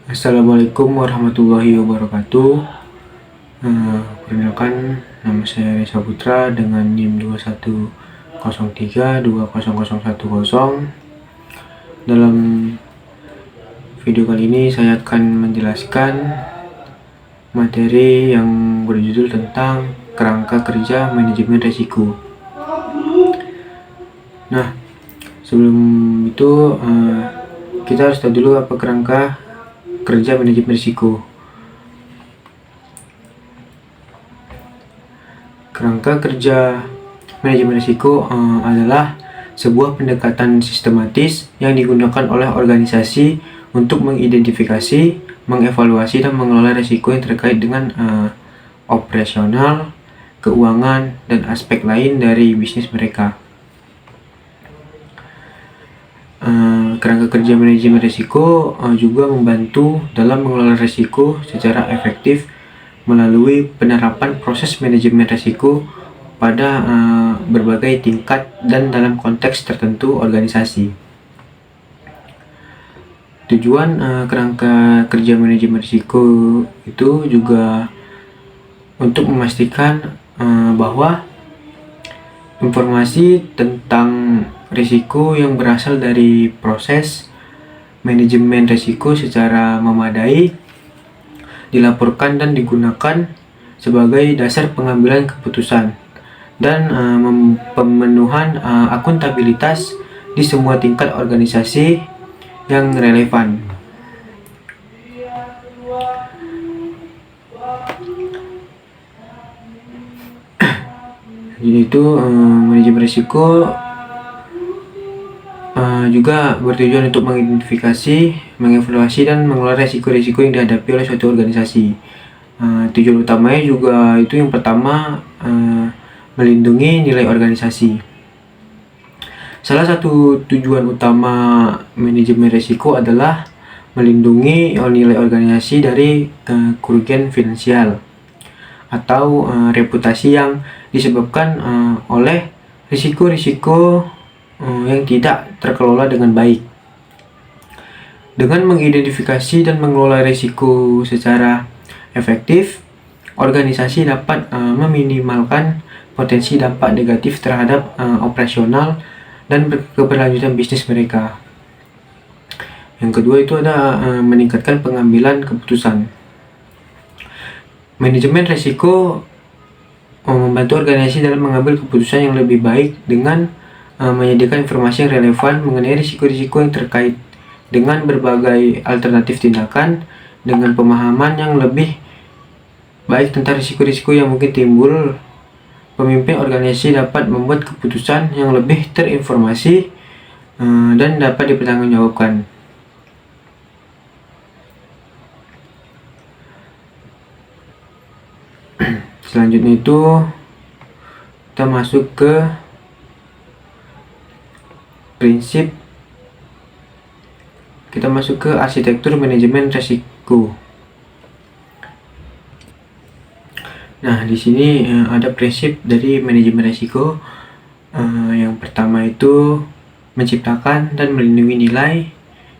Assalamualaikum warahmatullahi wabarakatuh. Perkenalkan, nama saya Reza Putra dengan NIM 2103200110. Dalam video kali ini saya akan menjelaskan materi yang berjudul tentang kerangka kerja manajemen risiko. Nah, sebelum itu kita harus tahu dulu apa kerangka kerja manajemen risiko. Kerangka kerja manajemen risiko adalah sebuah pendekatan sistematis yang digunakan oleh organisasi untuk mengidentifikasi, mengevaluasi, dan mengelola risiko yang terkait dengan operasional, keuangan, dan aspek lain dari bisnis mereka. Kerangka kerja manajemen risiko juga membantu dalam mengelola risiko secara efektif melalui penerapan proses manajemen risiko pada berbagai tingkat dan dalam konteks tertentu organisasi. Tujuan kerangka kerja manajemen risiko itu juga untuk memastikan bahwa informasi tentang risiko yang berasal dari proses manajemen risiko secara memadai dilaporkan dan digunakan sebagai dasar pengambilan keputusan dan pemenuhan akuntabilitas di semua tingkat organisasi yang relevan. Yaitu manajemen risiko juga bertujuan untuk mengidentifikasi, mengevaluasi, dan mengelola risiko-risiko yang dihadapi oleh suatu organisasi. Tujuan utamanya juga itu yang pertama, melindungi nilai organisasi. Salah satu tujuan utama manajemen risiko adalah melindungi nilai organisasi dari kerugian finansial atau reputasi yang disebabkan oleh risiko-risiko yang tidak terkelola dengan baik. Dengan mengidentifikasi dan mengelola risiko secara efektif, organisasi dapat meminimalkan potensi dampak negatif terhadap operasional dan keberlanjutan bisnis mereka. Yang kedua itu ada meningkatkan pengambilan keputusan. Manajemen risiko membantu organisasi dalam mengambil keputusan yang lebih baik dengan menyediakan informasi yang relevan mengenai risiko-risiko yang terkait dengan berbagai alternatif tindakan. Dengan pemahaman yang lebih baik tentang risiko-risiko yang mungkin timbul, pemimpin organisasi dapat membuat keputusan yang lebih terinformasi dan dapat dipertanggungjawabkan. Selanjutnya itu kita masuk ke prinsip, kita masuk ke arsitektur manajemen risiko. Nah, di sini ada prinsip dari manajemen risiko. Yang pertama itu menciptakan dan melindungi nilai.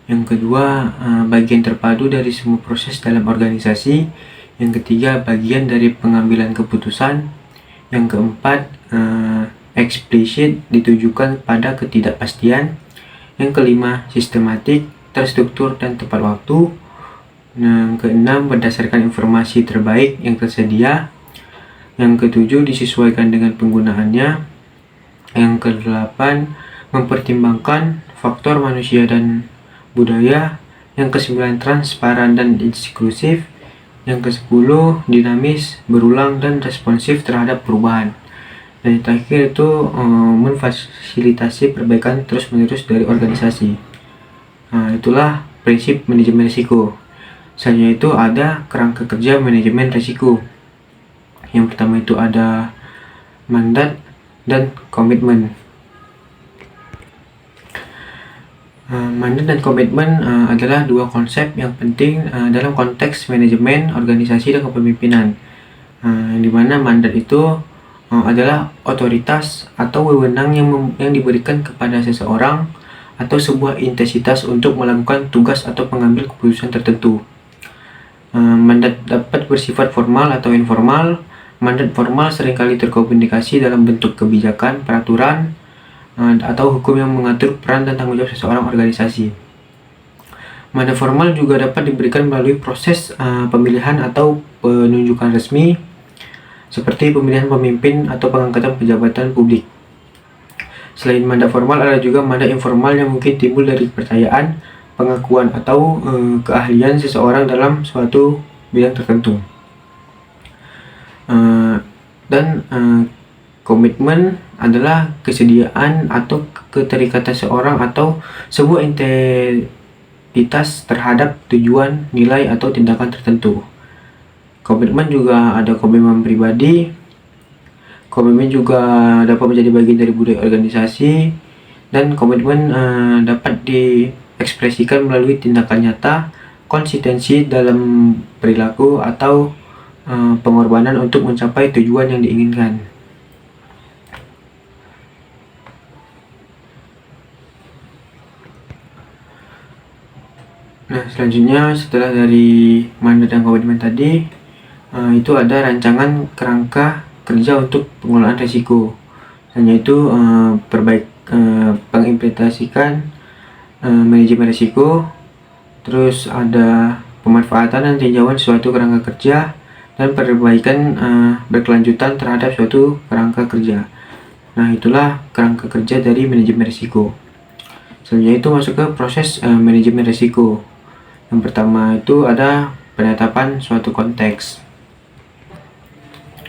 Yang kedua, bagian terpadu dari semua proses dalam organisasi. Yang ketiga, bagian dari pengambilan keputusan. Yang keempat, eksplisit ditujukan pada ketidakpastian. Yang kelima, sistematik, terstruktur, dan tepat waktu. Yang keenam, berdasarkan informasi terbaik yang tersedia. Yang ketujuh, disesuaikan dengan penggunaannya. Yang kedelapan, mempertimbangkan faktor manusia dan budaya. Yang kesembilan, transparan dan inklusif. Yang ke-10, dinamis, berulang, dan responsif terhadap perubahan. Dan yang terakhir itu memfasilitasi perbaikan terus-menerus dari organisasi. Itulah prinsip manajemen risiko. Selanjutnya itu ada kerangka kerja manajemen risiko. Yang pertama itu ada mandat dan komitmen. Mandat dan komitmen adalah dua konsep yang penting dalam konteks manajemen, organisasi, dan kepemimpinan. Di mana mandat itu adalah otoritas atau wewenang yang diberikan kepada seseorang atau sebuah entitas untuk melakukan tugas atau mengambil keputusan tertentu. Mandat dapat bersifat formal atau informal. Mandat formal seringkali terkomunikasi dalam bentuk kebijakan, peraturan, atau hukum yang mengatur peran dan tanggung jawab seseorang organisasi. Mandat formal juga dapat diberikan melalui proses pemilihan atau penunjukan resmi, seperti pemilihan pemimpin atau pengangkatan pejabatan publik. Selain mandat formal, ada juga mandat informal yang mungkin timbul dari kepercayaan, pengakuan, atau keahlian seseorang dalam suatu bidang tertentu. Komitmen adalah kesediaan atau keterikatan seorang atau sebuah entitas terhadap tujuan, nilai, atau tindakan tertentu. Komitmen juga ada komitmen pribadi. Komitmen juga dapat menjadi bagian dari budaya organisasi, dan komitmen dapat diekspresikan melalui tindakan nyata, konsistensi dalam perilaku, atau pengorbanan untuk mencapai tujuan yang diinginkan. Nah, selanjutnya setelah dari mandat dan komitmen tadi, itu ada rancangan kerangka kerja untuk pengelolaan risiko, yaitu pengimplementasikan manajemen risiko, terus ada pemanfaatan dan tinjauan suatu kerangka kerja, dan perbaikan berkelanjutan terhadap suatu kerangka kerja. Nah, itulah kerangka kerja dari manajemen risiko. Selanjutnya itu masuk ke proses manajemen risiko. Yang pertama itu ada penetapan suatu konteks.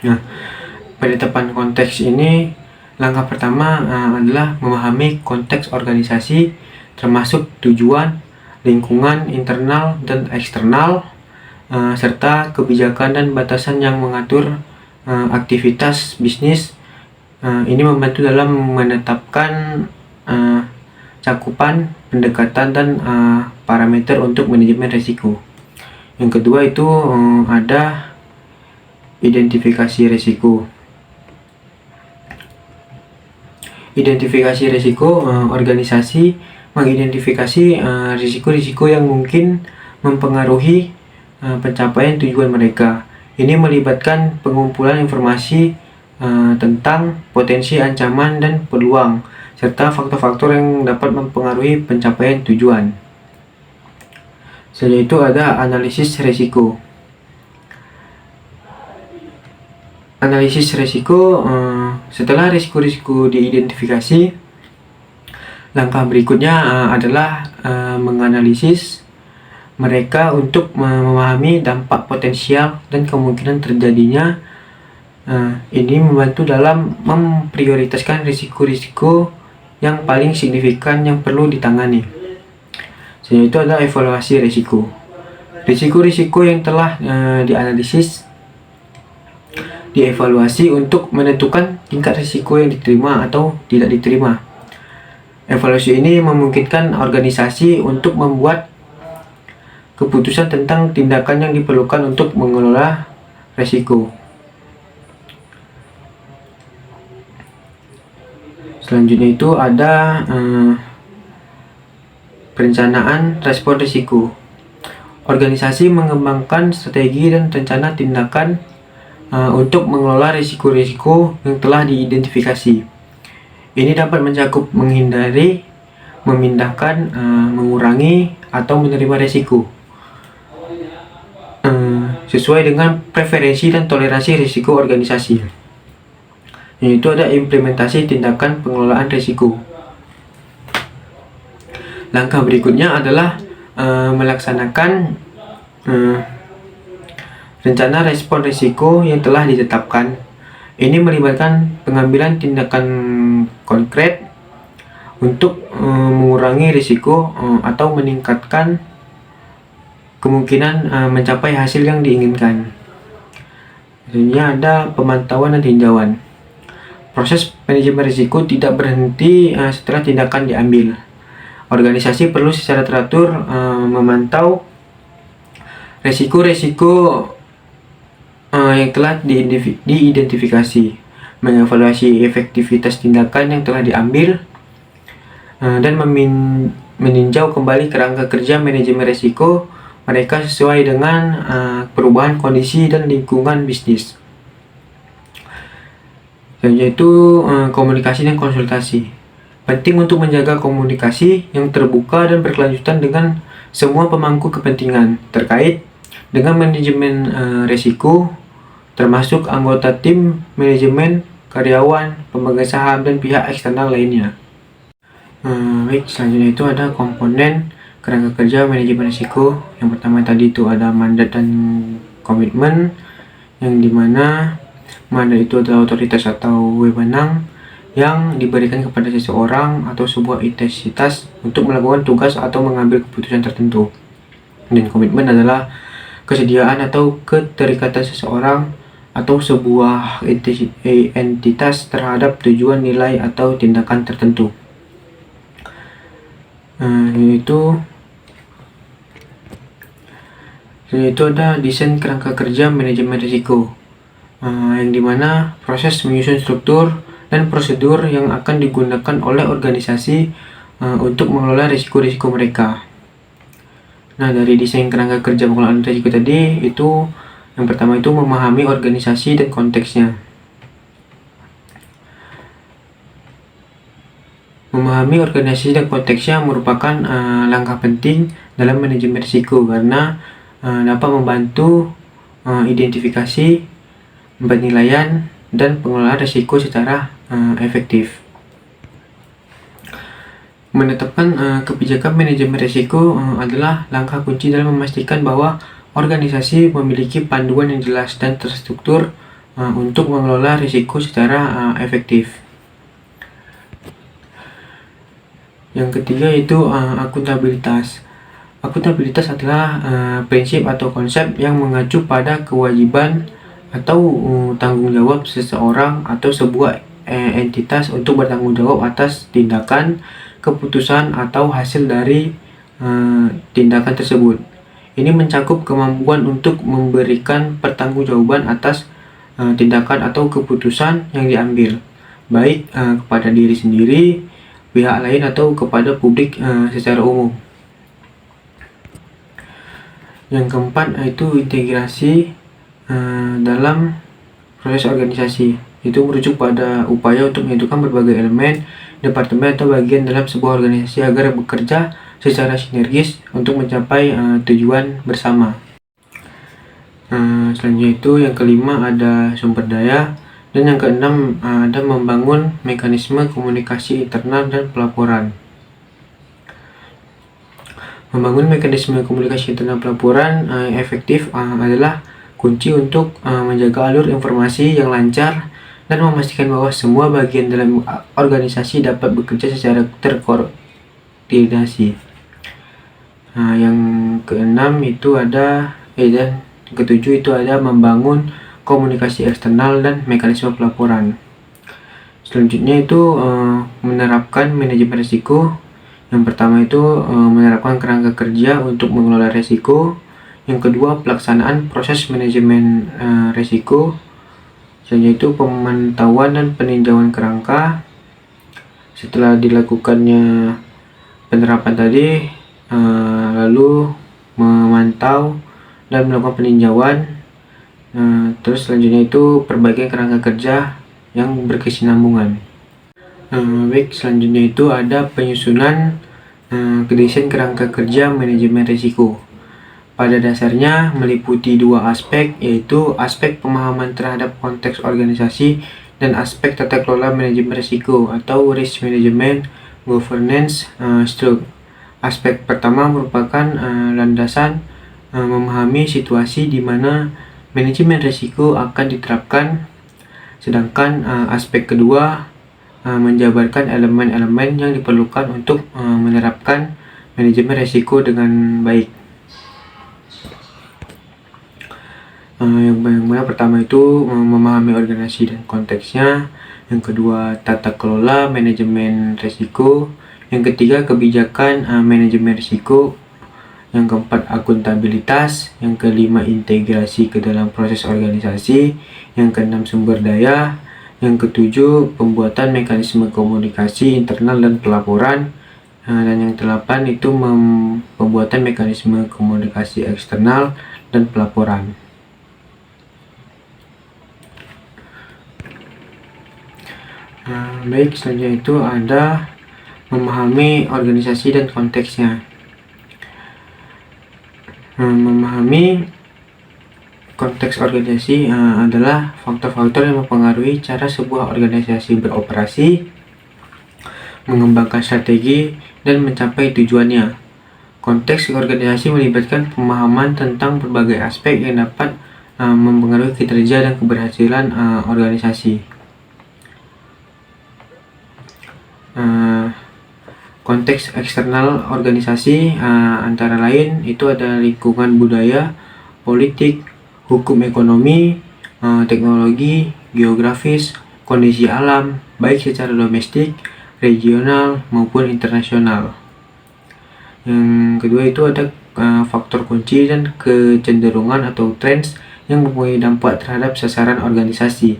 Nah, penetapan konteks ini, langkah pertama adalah memahami konteks organisasi, termasuk tujuan, lingkungan internal dan eksternal, serta kebijakan dan batasan yang mengatur aktivitas bisnis. Ini membantu dalam menetapkan cakupan, pendekatan, dan parameter untuk manajemen risiko. Yang kedua itu ada identifikasi risiko. Identifikasi risiko, organisasi mengidentifikasi risiko-risiko yang mungkin mempengaruhi pencapaian tujuan mereka. Ini melibatkan pengumpulan informasi tentang potensi ancaman dan peluang, serta faktor-faktor yang dapat mempengaruhi pencapaian tujuan. Selanjutnya itu ada analisis risiko. Analisis risiko, setelah risiko-risiko diidentifikasi, langkah berikutnya adalah menganalisis mereka untuk memahami dampak potensial dan kemungkinan terjadinya. Ini membantu dalam memprioritaskan risiko-risiko yang paling signifikan yang perlu ditangani. Selanjutnya itu adalah evaluasi risiko. Risiko-risiko yang telah dianalisis dievaluasi untuk menentukan tingkat risiko yang diterima atau tidak diterima. Evaluasi ini memungkinkan organisasi untuk membuat keputusan tentang tindakan yang diperlukan untuk mengelola risiko. Selanjutnya itu ada perencanaan respon risiko. Organisasi mengembangkan strategi dan rencana tindakan untuk mengelola risiko-risiko yang telah diidentifikasi. Ini dapat mencakup menghindari, memindahkan, mengurangi, atau menerima risiko sesuai dengan preferensi dan toleransi risiko organisasi. Yaitu ada implementasi tindakan pengelolaan risiko. Langkah berikutnya adalah melaksanakan rencana respon risiko yang telah ditetapkan. Ini melibatkan pengambilan tindakan konkret untuk mengurangi risiko atau meningkatkan kemungkinan mencapai hasil yang diinginkan. Selanjutnya ada pemantauan dan tinjauan. Proses manajemen risiko tidak berhenti setelah tindakan diambil. Organisasi perlu secara teratur memantau risiko-risiko yang telah diidentifikasi, mengevaluasi efektivitas tindakan yang telah diambil, dan meninjau kembali kerangka kerja manajemen risiko mereka sesuai dengan perubahan kondisi dan lingkungan bisnis. Yaitu komunikasi dan konsultasi. Penting untuk menjaga komunikasi yang terbuka dan berkelanjutan dengan semua pemangku kepentingan terkait dengan manajemen resiko, termasuk anggota tim, manajemen, karyawan, pemegang saham, dan pihak eksternal lainnya. Baik, selanjutnya itu ada komponen kerangka kerja manajemen risiko. Yang pertama tadi itu ada mandat dan komitmen, yang dimana mandat itu adalah otoritas atau wewenang yang diberikan kepada seseorang atau sebuah entitas untuk melakukan tugas atau mengambil keputusan tertentu. Dan komitmen adalah kesediaan atau keterikatan seseorang atau sebuah entitas terhadap tujuan, nilai, atau tindakan tertentu. Yaitu ada desain kerangka kerja manajemen risiko, yang dimana proses menyusun struktur dan prosedur yang akan digunakan oleh organisasi untuk mengelola risiko-risiko mereka. Nah, dari desain kerangka kerja pengelolaan risiko tadi, itu yang pertama itu memahami organisasi dan konteksnya. Memahami organisasi dan konteksnya merupakan langkah penting dalam manajemen risiko karena dapat membantu identifikasi, penilaian, dan pengelolaan risiko secara efektif. Menetapkan kebijakan manajemen risiko adalah langkah kunci dalam memastikan bahwa organisasi memiliki panduan yang jelas dan terstruktur untuk mengelola risiko secara efektif. Yang ketiga itu akuntabilitas. Akuntabilitas adalah prinsip atau konsep yang mengacu pada kewajiban atau tanggung jawab seseorang atau sebuah entitas untuk bertanggung jawab atas tindakan, keputusan, atau hasil dari tindakan tersebut. Ini mencakup kemampuan untuk memberikan pertanggungjawaban atas tindakan atau keputusan yang diambil, baik kepada diri sendiri, pihak lain, atau kepada publik secara umum. Yang keempat itu integrasi dalam proses organisasi. Itu merujuk pada upaya untuk menyatukan berbagai elemen, departemen, atau bagian dalam sebuah organisasi agar bekerja secara sinergis untuk mencapai tujuan bersama. Selanjutnya itu yang kelima ada sumber daya, dan yang keenam ada membangun mekanisme komunikasi internal dan pelaporan. Membangun mekanisme komunikasi internal pelaporan efektif adalah kunci untuk menjaga alur informasi yang lancar dan memastikan bahwa semua bagian dalam organisasi dapat bekerja secara terkoordinasi. Yang keenam itu ada dan ketujuh itu ada membangun komunikasi eksternal dan mekanisme pelaporan. Selanjutnya itu menerapkan manajemen risiko. Yang pertama itu menerapkan kerangka kerja untuk mengelola risiko. Yang kedua, pelaksanaan proses manajemen risiko. Selanjutnya itu pemantauan dan peninjauan kerangka. Setelah dilakukannya penerapan tadi, lalu memantau dan melakukan peninjauan. Terus selanjutnya itu perbaikan kerangka kerja yang berkesinambungan. Baik, selanjutnya itu ada penyusunan desain kerangka kerja manajemen risiko. Pada dasarnya meliputi dua aspek, yaitu aspek pemahaman terhadap konteks organisasi dan aspek tata kelola manajemen risiko atau risk management governance structure. Aspek pertama merupakan landasan memahami situasi di mana manajemen risiko akan diterapkan, sedangkan aspek kedua menjabarkan elemen-elemen yang diperlukan untuk menerapkan manajemen risiko dengan baik. Yang pertama itu memahami organisasi dan konteksnya, yang kedua tata kelola manajemen risiko, yang ketiga kebijakan manajemen risiko, yang keempat akuntabilitas, yang kelima integrasi ke dalam proses organisasi, yang keenam sumber daya, yang ketujuh pembuatan mekanisme komunikasi internal dan pelaporan, Dan yang ke-8 itu pembuatan mekanisme komunikasi eksternal dan pelaporan. Baik, selanjutnya itu ada memahami organisasi dan konteksnya. Memahami konteks organisasi adalah faktor-faktor yang mempengaruhi cara sebuah organisasi beroperasi, mengembangkan strategi, dan mencapai tujuannya. Konteks organisasi melibatkan pemahaman tentang berbagai aspek yang dapat mempengaruhi kinerja dan keberhasilan organisasi. Konteks eksternal organisasi antara lain itu ada lingkungan budaya, politik, hukum ekonomi, teknologi, geografis, kondisi alam, baik secara domestik, regional, maupun internasional. Yang kedua itu ada faktor kunci dan kecenderungan atau trends yang mempunyai dampak terhadap sasaran organisasi.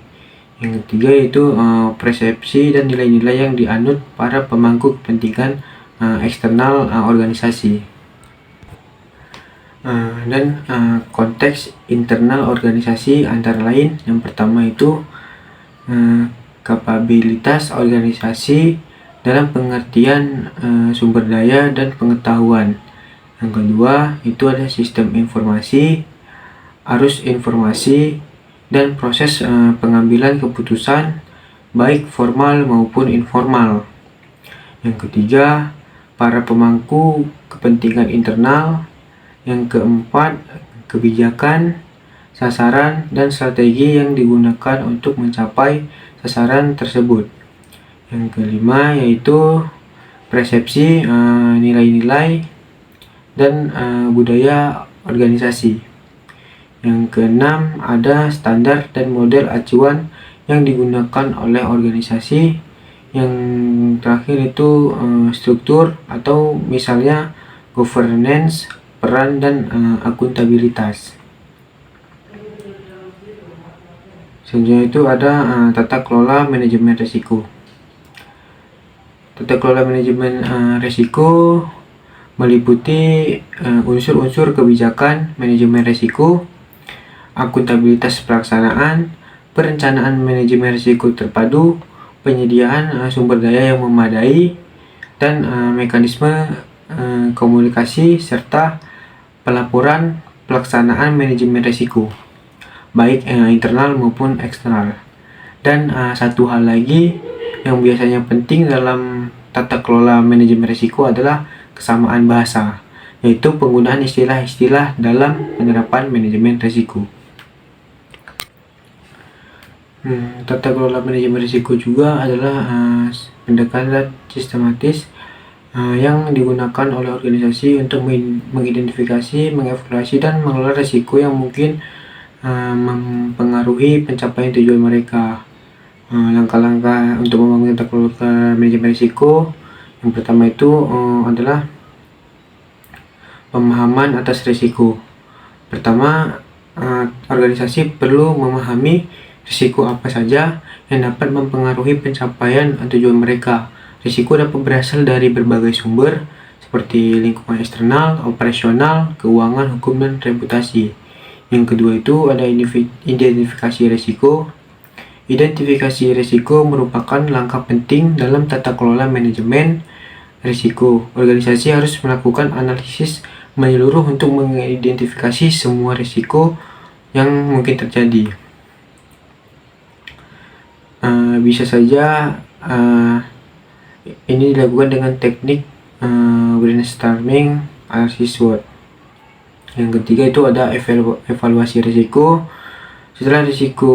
Yang ketiga yaitu persepsi dan nilai-nilai yang dianut para pemangku kepentingan eksternal organisasi. Dan konteks internal organisasi antara lain yang pertama itu kapabilitas organisasi dalam pengertian sumber daya dan pengetahuan. Yang kedua itu ada sistem informasi, arus informasi, dan proses pengambilan keputusan baik formal maupun informal. Yang ketiga, para pemangku kepentingan internal. Yang keempat, kebijakan, sasaran, dan strategi yang digunakan untuk mencapai sasaran tersebut. Yang kelima yaitu persepsi, nilai-nilai, dan budaya organisasi. Yang keenam ada standar dan model acuan yang digunakan oleh organisasi. Yang terakhir itu struktur atau misalnya governance, peran, dan akuntabilitas. Selanjutnya itu ada tata kelola manajemen risiko. Tata kelola manajemen risiko meliputi unsur-unsur kebijakan manajemen risiko, akuntabilitas pelaksanaan, perencanaan manajemen risiko terpadu, penyediaan sumber daya yang memadai, dan mekanisme komunikasi serta pelaporan pelaksanaan manajemen risiko, baik internal maupun eksternal. Dan satu hal lagi yang biasanya penting dalam tata kelola manajemen risiko adalah kesamaan bahasa, yaitu penggunaan istilah-istilah dalam penerapan manajemen risiko. Tata kelola manajemen risiko juga adalah pendekatan sistematis yang digunakan oleh organisasi untuk mengidentifikasi, mengevaluasi, dan mengelola risiko yang mungkin mempengaruhi pencapaian tujuan mereka. Langkah-langkah untuk membangun tata kelola manajemen risiko yang pertama itu adalah pemahaman atas risiko. Pertama, organisasi perlu memahami risiko apa saja yang dapat mempengaruhi pencapaian tujuan mereka. Risiko dapat berasal dari berbagai sumber seperti lingkungan eksternal, operasional, keuangan, hukum, dan reputasi. Yang kedua itu ada identifikasi risiko. Identifikasi risiko merupakan langkah penting dalam tata kelola manajemen risiko. Organisasi harus melakukan analisis menyeluruh untuk mengidentifikasi semua risiko yang mungkin terjadi. Bisa saja ini dilakukan dengan teknik brainstorming, analisis SWOT. Yang ketiga itu ada evaluasi risiko. Setelah risiko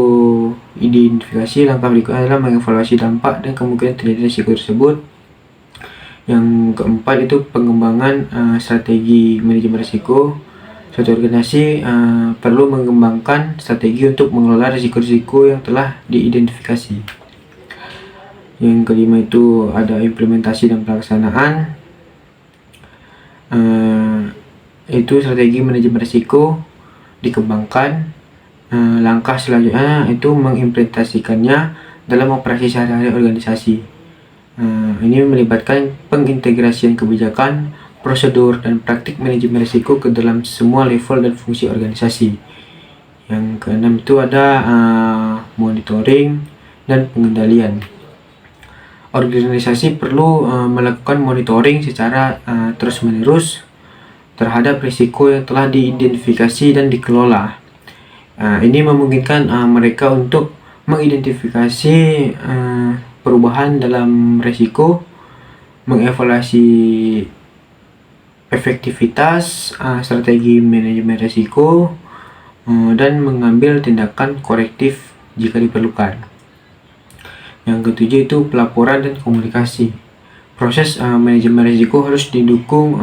identifikasi, langkah berikutnya adalah mengevaluasi dampak dan kemungkinan terjadi risiko tersebut. Yang keempat itu pengembangan strategi manajemen risiko. Suatu organisasi perlu mengembangkan strategi untuk mengelola risiko-risiko yang telah diidentifikasi. Yang kelima itu ada implementasi dan pelaksanaan. Itu strategi manajemen risiko dikembangkan. Langkah selanjutnya itu mengimplementasikannya dalam operasi sehari-hari organisasi. Ini melibatkan pengintegrasian kebijakan, prosedur, dan praktik manajemen risiko ke dalam semua level dan fungsi organisasi. Yang keenam itu ada monitoring dan pengendalian. Organisasi perlu melakukan monitoring secara terus-menerus terhadap risiko yang telah diidentifikasi dan dikelola. Ini memungkinkan mereka untuk mengidentifikasi perubahan dalam risiko, mengevaluasi efektivitas strategi manajemen risiko, dan mengambil tindakan korektif jika diperlukan. Yang ketujuh itu pelaporan dan komunikasi. Proses manajemen risiko harus didukung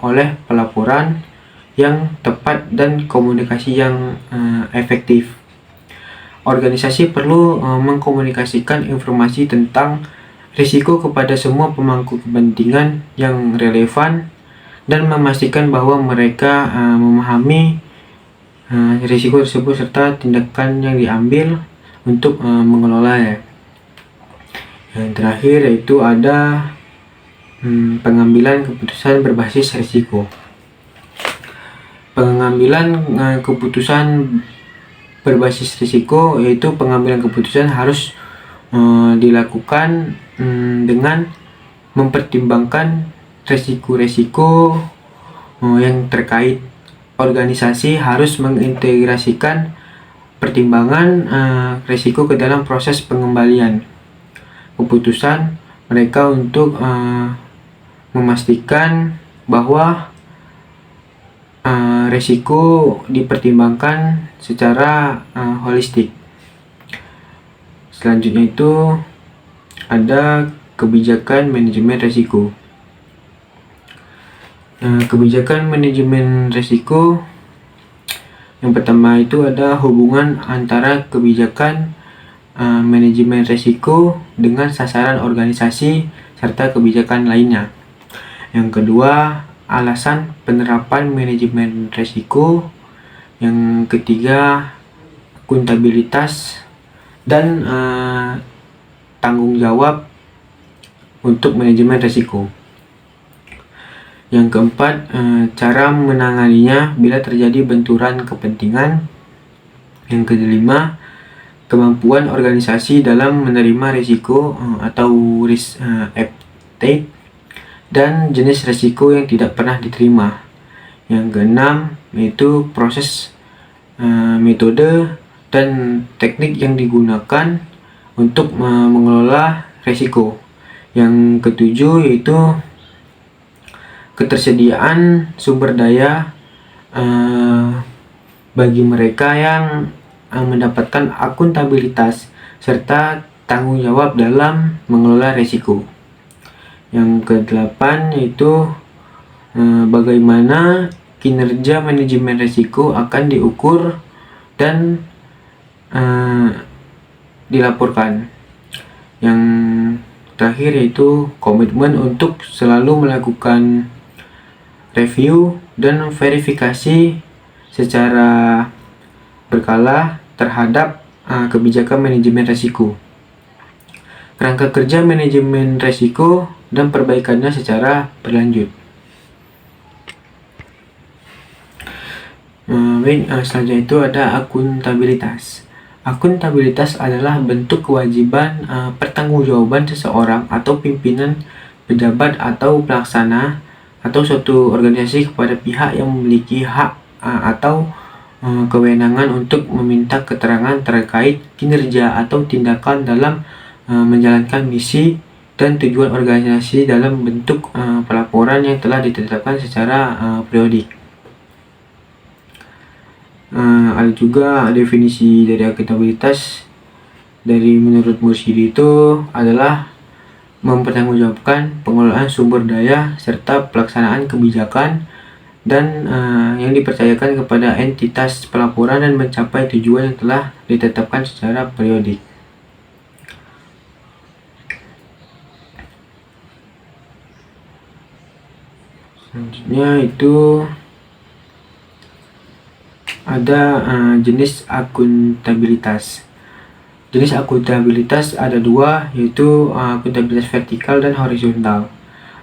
oleh pelaporan yang tepat dan komunikasi yang efektif. Organisasi perlu mengkomunikasikan informasi tentang risiko kepada semua pemangku kepentingan yang relevan dan memastikan bahwa mereka memahami risiko tersebut serta tindakan yang diambil untuk mengelolanya. Yang terakhir yaitu ada pengambilan keputusan berbasis risiko. Pengambilan keputusan berbasis risiko yaitu pengambilan keputusan harus dilakukan dengan mempertimbangkan risiko-risiko yang terkait. Organisasi harus mengintegrasikan pertimbangan risiko ke dalam proses pengembalian keputusan mereka untuk memastikan bahwa risiko dipertimbangkan secara holistik. Selanjutnya itu ada kebijakan manajemen risiko. Kebijakan manajemen risiko yang pertama itu ada hubungan antara kebijakan manajemen risiko dengan sasaran organisasi serta kebijakan lainnya. Yang kedua, alasan penerapan manajemen risiko. Yang ketiga, akuntabilitas dan tanggung jawab untuk manajemen risiko. Yang keempat, cara menanganinya bila terjadi benturan kepentingan. Yang kelima, kemampuan organisasi dalam menerima risiko atau risk appetite dan jenis risiko yang tidak pernah diterima. Yang keenam yaitu proses, metode, dan teknik yang digunakan untuk mengelola risiko. Yang ketujuh yaitu ketersediaan sumber daya bagi mereka yang mendapatkan akuntabilitas serta tanggung jawab dalam mengelola risiko. Yang kedelapan yaitu bagaimana kinerja manajemen risiko akan diukur dan dilaporkan. Yang terakhir yaitu komitmen untuk selalu melakukan review dan verifikasi secara berkala terhadap kebijakan manajemen risiko, kerangka kerja manajemen risiko, dan perbaikannya secara berlanjut. Selanjutnya itu ada akuntabilitas. Akuntabilitas adalah bentuk kewajiban pertanggungjawaban seseorang atau pimpinan, pejabat, atau pelaksana atau suatu organisasi kepada pihak yang memiliki hak atau kewenangan untuk meminta keterangan terkait kinerja atau tindakan dalam menjalankan misi dan tujuan organisasi dalam bentuk pelaporan yang telah ditetapkan secara periodik. Ada juga definisi dari akuntabilitas dari menurut Mursidi itu adalah mempertanggungjawabkan pengelolaan sumber daya serta pelaksanaan kebijakan dan yang dipercayakan kepada entitas pelaporan dan mencapai tujuan yang telah ditetapkan secara periodik. Selanjutnya itu ada jenis akuntabilitas. Jenis akuntabilitas ada dua, yaitu akuntabilitas vertikal dan horizontal.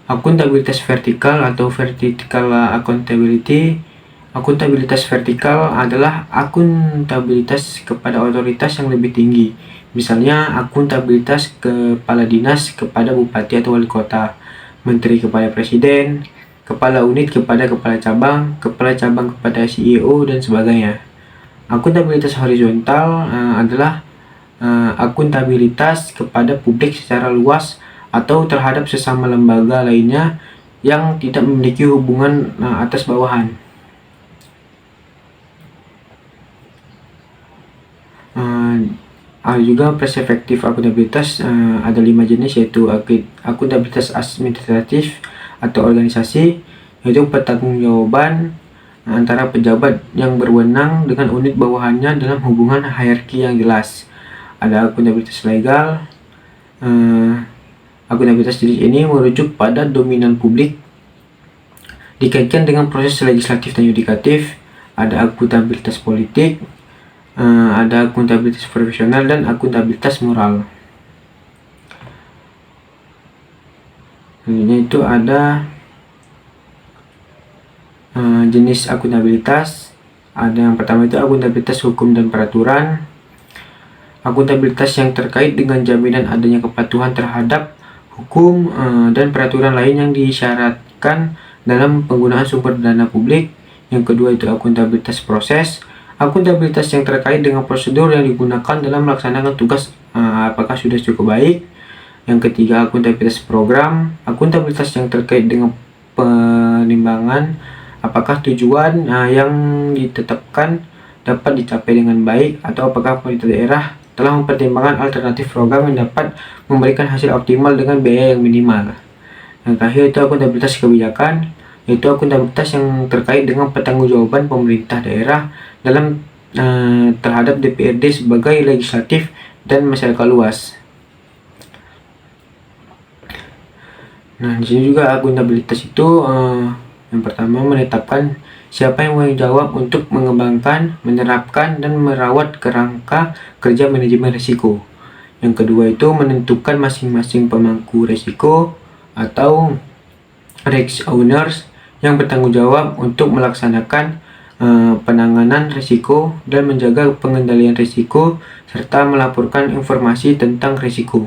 Akuntabilitas vertikal atau vertical accountability. Akuntabilitas vertikal adalah akuntabilitas kepada otoritas yang lebih tinggi. Misalnya akuntabilitas kepala dinas kepada bupati atau wali kota, menteri kepada presiden, kepala unit kepada kepala cabang kepada CEO, dan sebagainya. Akuntabilitas horizontal adalah akuntabilitas kepada publik secara luas atau terhadap sesama lembaga lainnya yang tidak memiliki hubungan atas bawahan. Juga perspektif akuntabilitas ada 5 jenis, yaitu akuntabilitas administratif atau organisasi, yaitu pertanggungjawaban antara pejabat yang berwenang dengan unit bawahannya dalam hubungan hierarki yang jelas. Ada akuntabilitas legal. Akuntabilitas jenis ini merujuk pada dominan publik dikaitkan dengan proses legislatif dan yudikatif. Ada akuntabilitas politik, ada akuntabilitas profesional, dan akuntabilitas moral. Selanjutnya itu ada jenis akuntabilitas. Ada yang pertama itu akuntabilitas hukum dan peraturan. Akuntabilitas yang terkait dengan jaminan adanya kepatuhan terhadap hukum dan peraturan lain yang disyaratkan dalam penggunaan sumber dana publik. Yang kedua itu akuntabilitas proses. Akuntabilitas yang terkait dengan prosedur yang digunakan dalam melaksanakan tugas apakah sudah cukup baik. Yang ketiga akuntabilitas program. Akuntabilitas yang terkait dengan penimbangan apakah tujuan yang ditetapkan dapat dicapai dengan baik, atau apakah pemerintah daerah telah mempertimbangkan alternatif program yang dapat memberikan hasil optimal dengan biaya yang minimal. Yang terakhir itu akuntabilitas kebijakan, yaitu akuntabilitas yang terkait dengan pertanggungjawaban pemerintah daerah dalam terhadap DPRD sebagai legislatif dan masyarakat luas. Nah, di sini juga akuntabilitas itu yang pertama menetapkan siapa yang bertanggung jawab untuk mengembangkan, menerapkan, dan merawat kerangka kerja manajemen risiko. Yang kedua itu menentukan masing-masing pemangku risiko atau risk owners yang bertanggung jawab untuk melaksanakan penanganan risiko dan menjaga pengendalian risiko serta melaporkan informasi tentang risiko.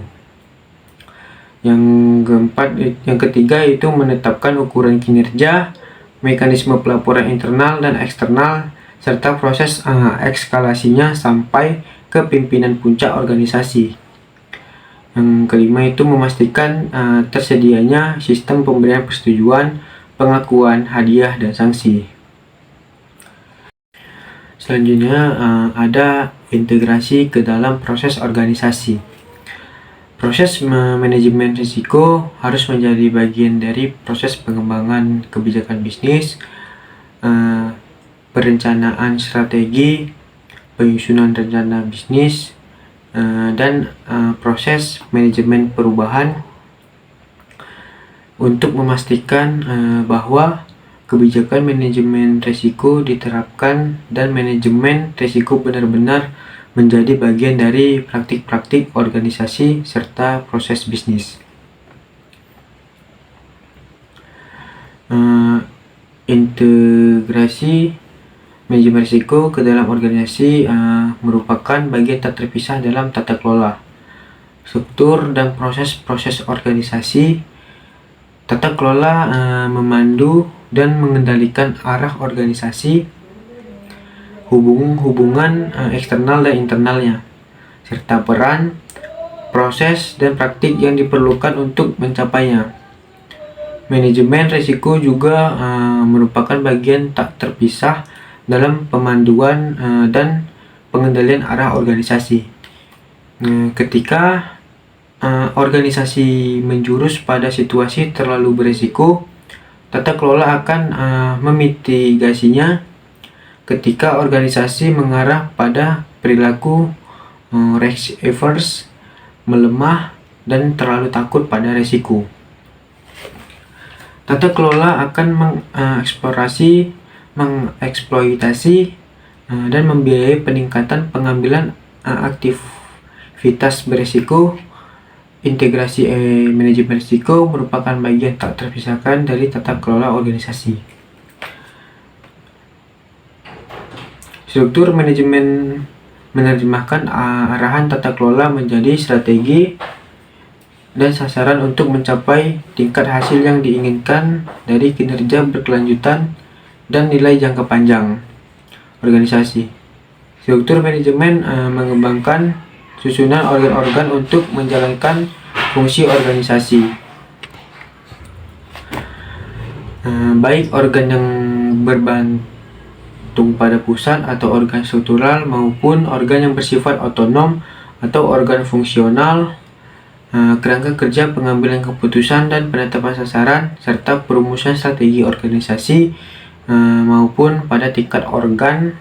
Yang ketiga itu menetapkan ukuran kinerja, mekanisme pelaporan internal dan eksternal, serta proses ekskalasinya sampai ke pimpinan puncak organisasi. Yang kelima itu memastikan tersedianya sistem pemberian persetujuan, pengakuan, hadiah, dan sanksi. Selanjutnya ada integrasi ke dalam proses organisasi. Proses manajemen risiko harus menjadi bagian dari proses pengembangan kebijakan bisnis, perencanaan strategi, penyusunan rencana bisnis, dan proses manajemen perubahan untuk memastikan bahwa kebijakan manajemen risiko diterapkan dan manajemen risiko benar-benar menjadi bagian dari praktik-praktik organisasi serta proses bisnis. Integrasi manajemen risiko ke dalam organisasi merupakan bagian tak terpisah dalam tata kelola, struktur, dan proses-proses organisasi. Tata kelola memandu dan mengendalikan arah organisasi, hubungan eksternal dan internalnya, serta peran, proses, dan praktik yang diperlukan untuk mencapainya. Manajemen risiko juga merupakan bagian tak terpisah dalam pemanduan dan pengendalian arah organisasi. Ketika organisasi menjurus pada situasi terlalu berisiko, tata kelola akan memitigasinya. Ketika organisasi mengarah pada perilaku risk averse, melemah, dan terlalu takut pada risiko, tata kelola akan mengeksploitasi dan membiayai peningkatan pengambilan efektivitas beresiko. Integrasi manajemen risiko merupakan bagian tak terpisahkan dari tata kelola organisasi. Struktur manajemen menerjemahkan arahan tata kelola menjadi strategi dan sasaran untuk mencapai tingkat hasil yang diinginkan dari kinerja berkelanjutan dan nilai jangka panjang organisasi. Struktur manajemen mengembangkan susunan organ-organ untuk menjalankan fungsi organisasi, baik organ yang bergantung pada pusat atau organ struktural maupun organ yang bersifat otonom atau organ fungsional. Kerangka kerja pengambilan keputusan dan penetapan sasaran serta perumusan strategi organisasi maupun pada tingkat organ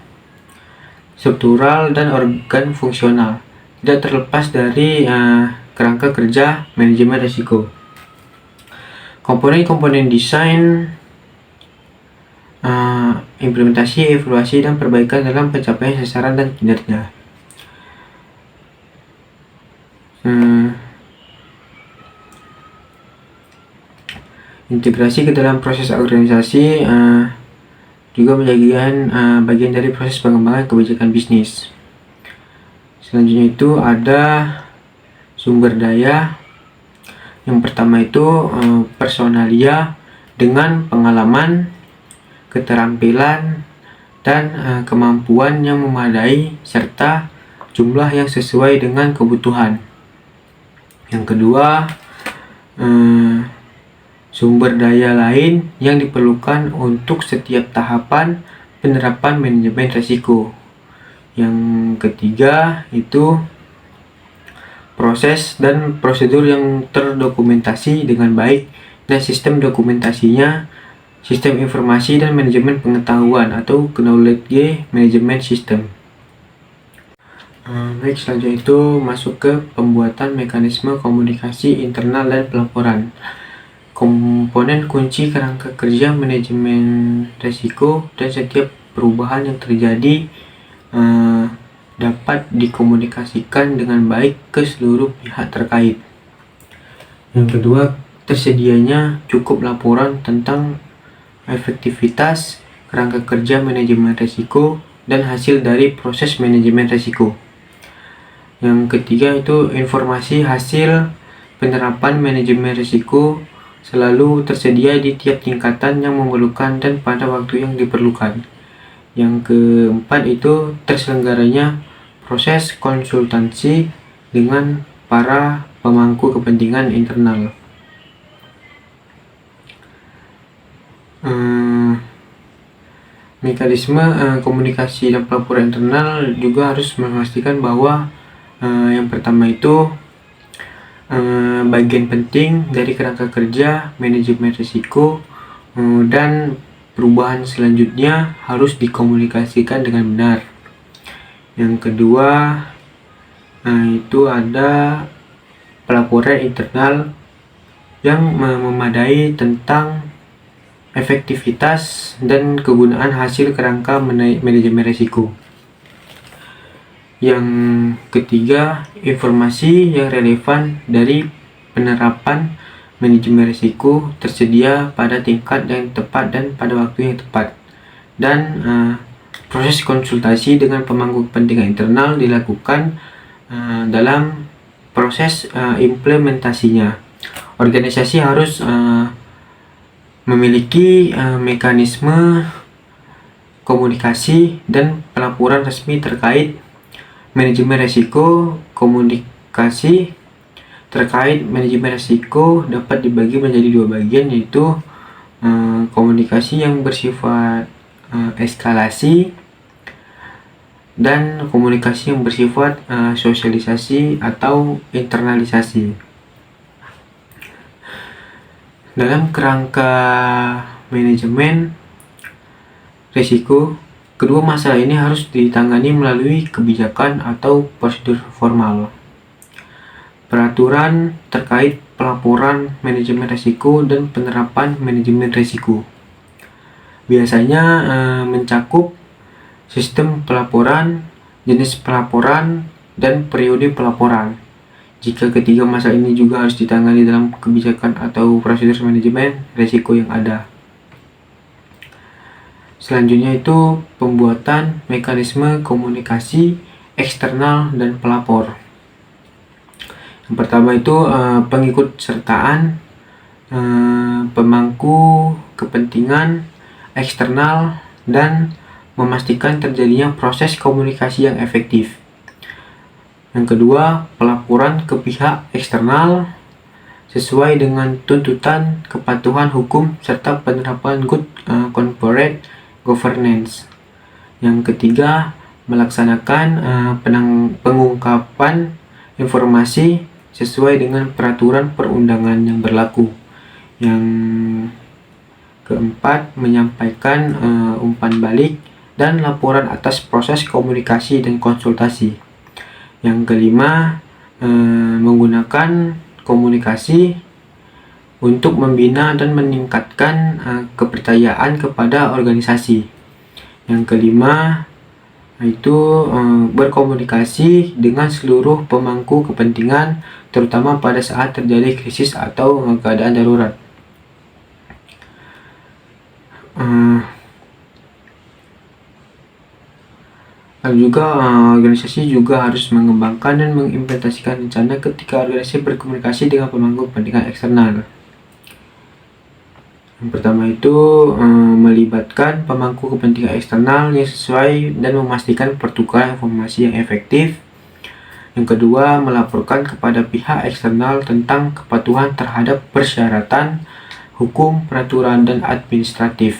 struktural dan organ fungsional tidak terlepas dari kerangka kerja manajemen risiko. Komponen-komponen desain, implementasi, evaluasi, dan perbaikan dalam pencapaian sasaran dan kinerja. Integrasi ke dalam proses organisasi juga menjadi bagian dari proses pengembangan kebijakan bisnis. Selanjutnya itu ada sumber daya. Yang pertama itu personalia dengan pengalaman, keterampilan, dan kemampuan yang memadai serta jumlah yang sesuai dengan kebutuhan. Yang kedua, sumber daya lain yang diperlukan untuk setiap tahapan penerapan manajemen risiko. Yang ketiga itu proses dan prosedur yang terdokumentasi dengan baik dan sistem dokumentasinya, sistem informasi dan manajemen pengetahuan atau knowledge management system. Baik, selanjutnya itu masuk ke pembuatan mekanisme komunikasi internal dan pelaporan. Komponen kunci kerangka kerja manajemen risiko dan setiap perubahan yang terjadi dapat dikomunikasikan dengan baik ke seluruh pihak terkait. Yang kedua, tersedianya cukup laporan tentang efektivitas kerangka kerja manajemen risiko dan hasil dari proses manajemen risiko. Yang ketiga itu informasi hasil penerapan manajemen risiko selalu tersedia di tiap tingkatan yang memerlukan dan pada waktu yang diperlukan. Yang keempat itu terselenggaranya proses konsultasi dengan para pemangku kepentingan internal. Mekanisme komunikasi dan pelaporan internal juga harus memastikan bahwa yang pertama itu bagian penting dari kerangka kerja manajemen risiko dan perubahan selanjutnya harus dikomunikasikan dengan benar. Yang kedua itu ada pelaporan internal yang memadai tentang efektivitas dan kegunaan hasil kerangka manajemen risiko. Yang ketiga, informasi yang relevan dari penerapan manajemen risiko tersedia pada tingkat yang tepat dan pada waktu yang tepat. Dan proses konsultasi dengan pemangku kepentingan internal dilakukan dalam proses implementasinya. Organisasi harus memiliki mekanisme komunikasi dan pelaporan resmi terkait manajemen risiko. Komunikasi terkait manajemen risiko dapat dibagi menjadi dua bagian, yaitu komunikasi yang bersifat eskalasi dan komunikasi yang bersifat sosialisasi atau internalisasi. Dalam kerangka manajemen risiko, kedua masalah ini harus ditangani melalui kebijakan atau prosedur formal. Peraturan terkait pelaporan manajemen risiko dan penerapan manajemen risiko biasanya mencakup sistem pelaporan, jenis pelaporan, dan periode pelaporan. Jika ketiga masalah ini juga harus ditangani dalam kebijakan atau prosedur manajemen risiko yang ada. Selanjutnya itu pembuatan mekanisme komunikasi eksternal dan pelapor. Yang pertama itu pengikut sertaan pemangku kepentingan eksternal dan memastikan terjadinya proses komunikasi yang efektif. Yang kedua, pelaporan ke pihak eksternal sesuai dengan tuntutan kepatuhan hukum serta penerapan good corporate governance. Yang ketiga, melaksanakan pengungkapan informasi sesuai dengan peraturan perundangan yang berlaku. Yang keempat, menyampaikan umpan balik dan laporan atas proses komunikasi dan konsultasi. Yang kelima, menggunakan komunikasi untuk membina dan meningkatkan kepercayaan kepada organisasi. Yang kelima itu berkomunikasi dengan seluruh pemangku kepentingan, terutama pada saat terjadi krisis atau keadaan darurat. Lalu juga organisasi juga harus mengembangkan dan mengimplementasikan rencana ketika organisasi berkomunikasi dengan pemangku kepentingan eksternal. Yang pertama itu melibatkan pemangku kepentingan eksternal yang sesuai dan memastikan pertukaran informasi yang efektif. Yang kedua, melaporkan kepada pihak eksternal tentang kepatuhan terhadap persyaratan hukum, peraturan, dan administratif.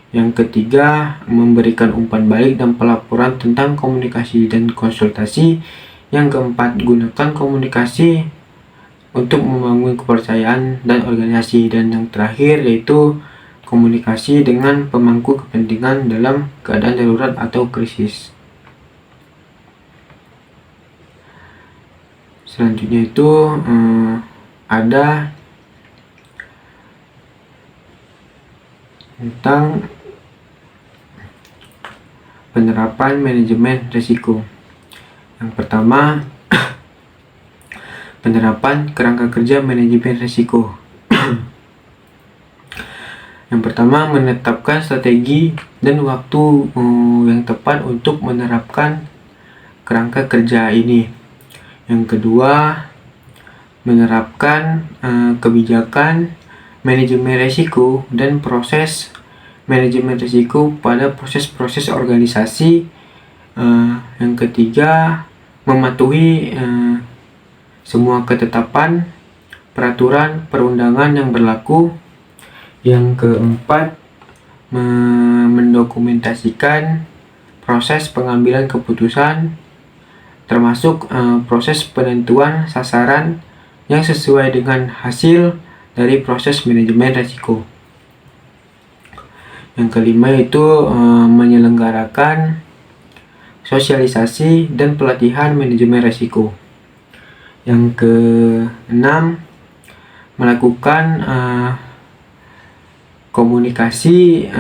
Yang ketiga, memberikan umpan balik dan pelaporan tentang komunikasi dan konsultasi. Yang keempat, gunakan komunikasi untuk membangun kepercayaan dan organisasi. Dan yang terakhir yaitu komunikasi dengan pemangku kepentingan dalam keadaan darurat atau krisis. Selanjutnya itu ada tentang penerapan manajemen risiko. Yang pertama, penerapan kerangka kerja manajemen risiko. Yang pertama, menetapkan strategi dan waktu yang tepat untuk menerapkan kerangka kerja ini. Yang kedua, menerapkan kebijakan manajemen risiko dan proses manajemen risiko pada proses-proses organisasi. Yang ketiga, mematuhi semua ketetapan, peraturan, perundangan yang berlaku. Yang keempat, mendokumentasikan proses pengambilan keputusan, termasuk proses penentuan sasaran yang sesuai dengan hasil dari proses manajemen risiko. Yang kelima itu menyelenggarakan sosialisasi dan pelatihan manajemen risiko. Yang keenam, melakukan komunikasi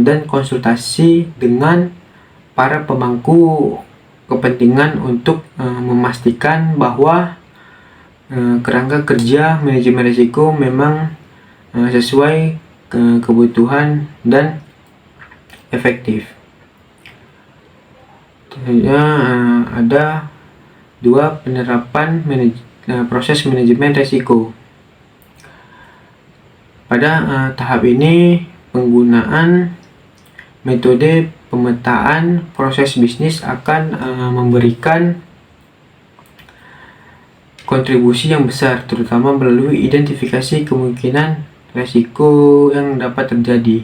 dan konsultasi dengan para pemangku kepentingan untuk memastikan bahwa kerangka kerja manajemen risiko memang sesuai kebutuhan dan efektif. Tentunya ada dua penerapan proses manajemen risiko. Pada tahap ini, penggunaan metode pemetaan proses bisnis akan memberikan kontribusi yang besar, terutama melalui identifikasi kemungkinan risiko yang dapat terjadi.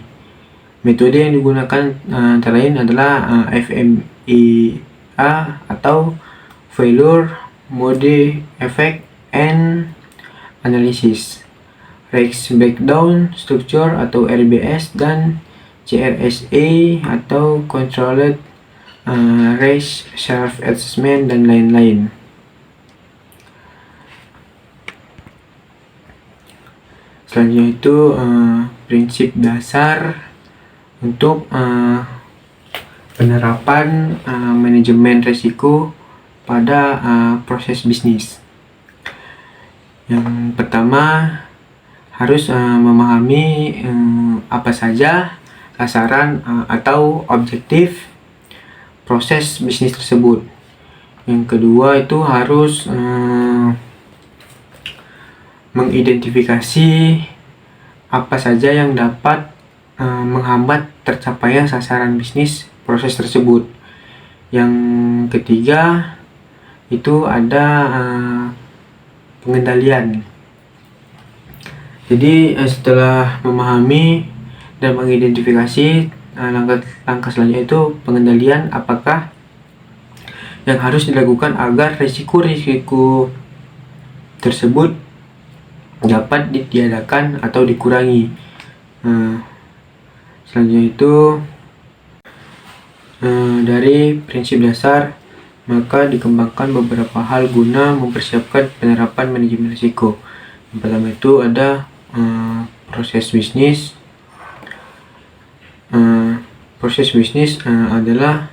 Metode yang digunakan antara lain adalah FMEA atau Failure Mode Effect and Analysis, Risk Breakdown Structure atau RBS, dan CRSA atau Controlled Risk Self Assessment, dan lain-lain. Selanjutnya itu prinsip dasar untuk penerapan manajemen risiko pada proses bisnis. Yang pertama, harus memahami apa saja sasaran atau objektif proses bisnis tersebut. Yang kedua itu harus mengidentifikasi apa saja yang dapat menghambat tercapainya sasaran bisnis proses tersebut. Yang ketiga itu ada pengendalian. Jadi setelah memahami dan mengidentifikasi, langkah selanjutnya itu pengendalian, apakah yang harus dilakukan agar risiko-risiko tersebut dapat ditiadakan atau dikurangi. Selanjutnya itu dari prinsip dasar, maka dikembangkan beberapa hal guna mempersiapkan penerapan manajemen risiko. Yang pertama itu ada proses bisnis. Proses bisnis adalah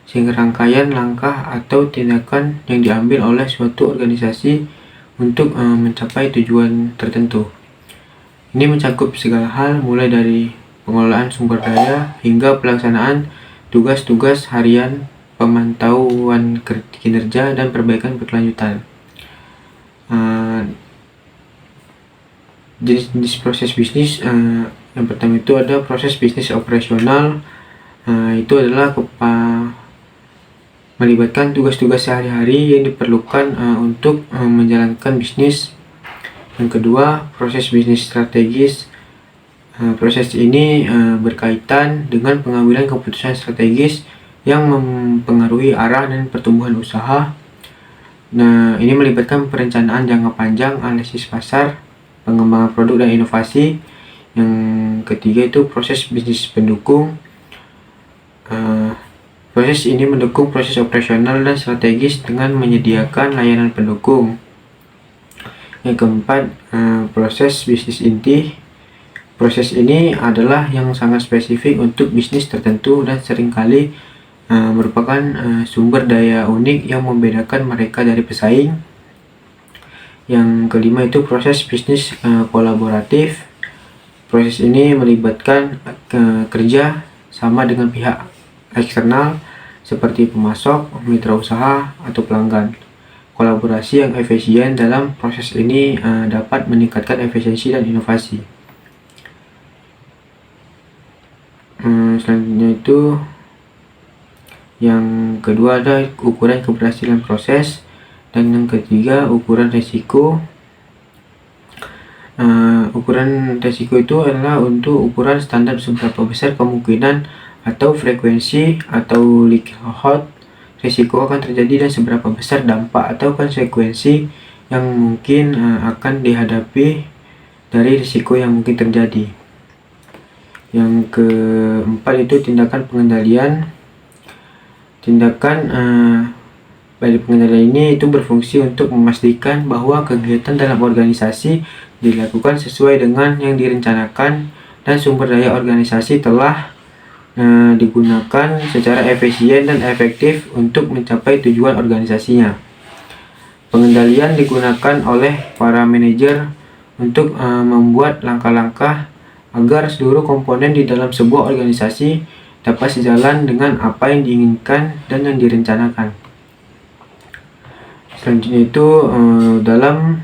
serangkaian langkah atau tindakan yang diambil oleh suatu organisasi untuk mencapai tujuan tertentu. Ini mencakup segala hal, mulai dari pengelolaan sumber daya hingga pelaksanaan tugas-tugas harian, pemantauan kinerja, dan perbaikan berkelanjutan. Jenis proses bisnis yang pertama itu ada proses bisnis operasional. Itu adalah melibatkan tugas-tugas sehari-hari yang diperlukan untuk menjalankan bisnis. Yang kedua, proses bisnis strategis. Proses ini berkaitan dengan pengambilan keputusan strategis yang mempengaruhi arah dan pertumbuhan usaha. Nah, ini melibatkan perencanaan jangka panjang, analisis pasar, pengembangan produk, dan inovasi. Yang ketiga itu proses bisnis pendukung. Proses ini mendukung proses operasional dan strategis dengan menyediakan layanan pendukung. Yang keempat, proses bisnis inti. Proses ini adalah yang sangat spesifik untuk bisnis tertentu dan seringkali merupakan sumber daya unik yang membedakan mereka dari pesaing. Yang kelima itu proses bisnis kolaboratif. Proses ini melibatkan kerja sama dengan pihak eksternal seperti pemasok, mitra usaha, atau pelanggan. Kolaborasi yang efisien dalam proses ini dapat meningkatkan efisiensi dan inovasi. Selanjutnya itu yang kedua ada ukuran keberhasilan proses, dan yang ketiga ukuran resiko. Ukuran resiko itu adalah untuk ukuran standar seberapa besar kemungkinan atau frekuensi atau likelihood risiko akan terjadi dan seberapa besar dampak atau konsekuensi yang mungkin akan dihadapi dari risiko yang mungkin terjadi. Yang keempat itu tindakan pengendalian. Tindakan dari pengendalian ini itu berfungsi untuk memastikan bahwa kegiatan dalam organisasi dilakukan sesuai dengan yang direncanakan dan sumber daya organisasi telah digunakan secara efisien dan efektif untuk mencapai tujuan organisasinya. Pengendalian digunakan oleh para manajer untuk membuat langkah-langkah agar seluruh komponen di dalam sebuah organisasi dapat sejalan dengan apa yang diinginkan dan yang direncanakan. Selanjutnya itu dalam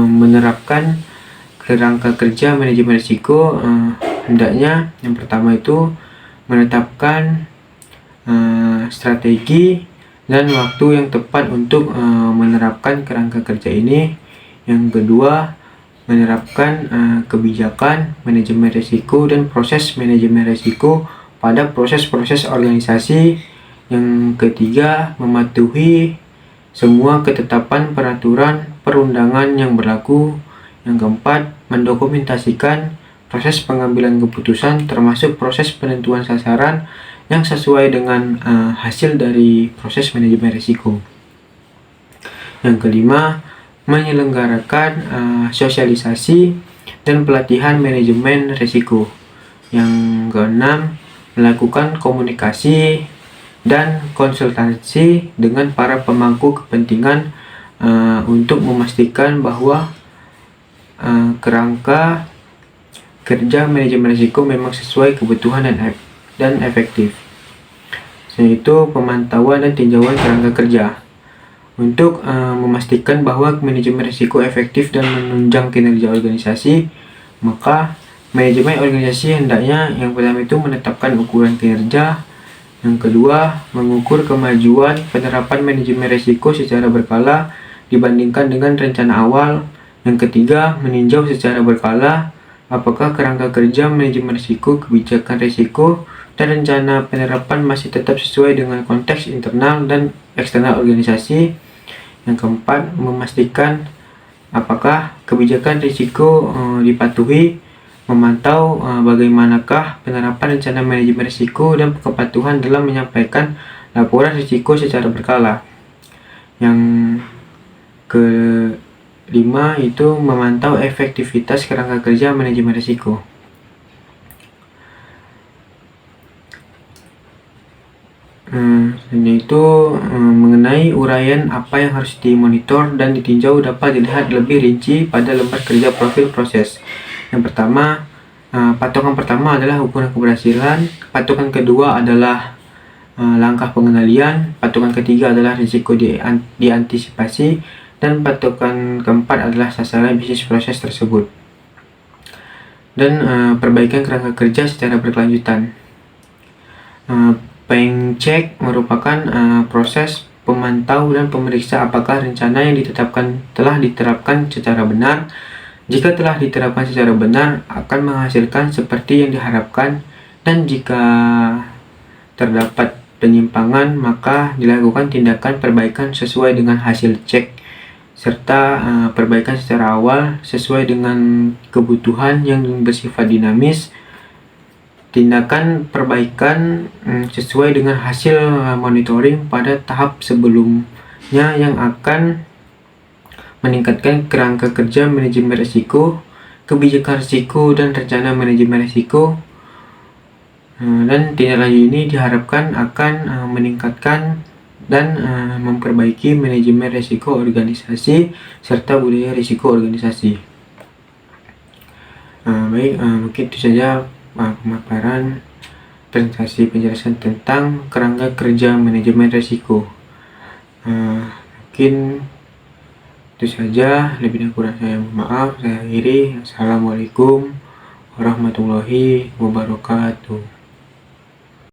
menerapkan kerangka kerja manajemen risiko, hendaknya yang pertama itu menetapkan strategi dan waktu yang tepat untuk menerapkan kerangka kerja ini. Yang kedua, menerapkan kebijakan manajemen risiko dan proses manajemen risiko pada proses-proses organisasi. Yang ketiga, mematuhi semua ketetapan peraturan perundangan yang berlaku. Yang keempat, mendokumentasikan proses pengambilan keputusan termasuk proses penentuan sasaran yang sesuai dengan hasil dari proses manajemen risiko. Yang kelima, menyelenggarakan sosialisasi dan pelatihan manajemen risiko. Yang keenam, melakukan komunikasi dan konsultasi dengan para pemangku kepentingan untuk memastikan bahwa kerangka kerja manajemen risiko memang sesuai kebutuhan dan efektif, yaitu pemantauan dan tinjauan kerangka kerja. Untuk memastikan bahwa manajemen risiko efektif dan menunjang kinerja organisasi, maka manajemen organisasi hendaknya yang pertama itu menetapkan ukuran kinerja, yang kedua mengukur kemajuan penerapan manajemen risiko secara berkala dibandingkan dengan rencana awal, yang ketiga meninjau secara berkala apakah kerangka kerja manajemen risiko, kebijakan risiko, dan rencana penerapan masih tetap sesuai dengan konteks internal dan eksternal organisasi. Yang keempat, memastikan apakah kebijakan risiko dipatuhi, memantau bagaimanakah penerapan rencana manajemen risiko dan kepatuhan dalam menyampaikan laporan risiko secara berkala. Yang kelima itu memantau efektivitas kerangka kerja manajemen risiko. Itu mengenai uraian apa yang harus dimonitor dan ditinjau dapat dilihat lebih rinci pada lembar kerja profil proses. Yang pertama, patokan pertama adalah ukuran keberhasilan, patokan kedua adalah langkah pengendalian, patokan ketiga adalah risiko diantisipasi, dan patokan keempat adalah sasaran bisnis proses tersebut. Dan perbaikan kerangka kerja secara berkelanjutan. Pengcek merupakan proses pemantau dan pemeriksa apakah rencana yang ditetapkan telah diterapkan secara benar. Jika telah diterapkan secara benar, akan menghasilkan seperti yang diharapkan, dan jika terdapat penyimpangan, maka dilakukan tindakan perbaikan sesuai dengan hasil cek, serta perbaikan secara awal sesuai dengan kebutuhan yang bersifat dinamis. Tindakan perbaikan sesuai dengan hasil monitoring pada tahap sebelumnya yang akan meningkatkan kerangka kerja manajemen risiko, kebijakan risiko, dan rencana manajemen risiko. Dan tindak lanjut ini diharapkan akan meningkatkan dan memperbaiki manajemen risiko organisasi serta budaya risiko organisasi. Mungkin itu saja pemaparan presentasi penjelasan tentang kerangka kerja manajemen risiko. Mungkin itu saja, lebih dan kurang saya mohon maaf. Saya akhiri. Assalamualaikum warahmatullahi wabarakatuh.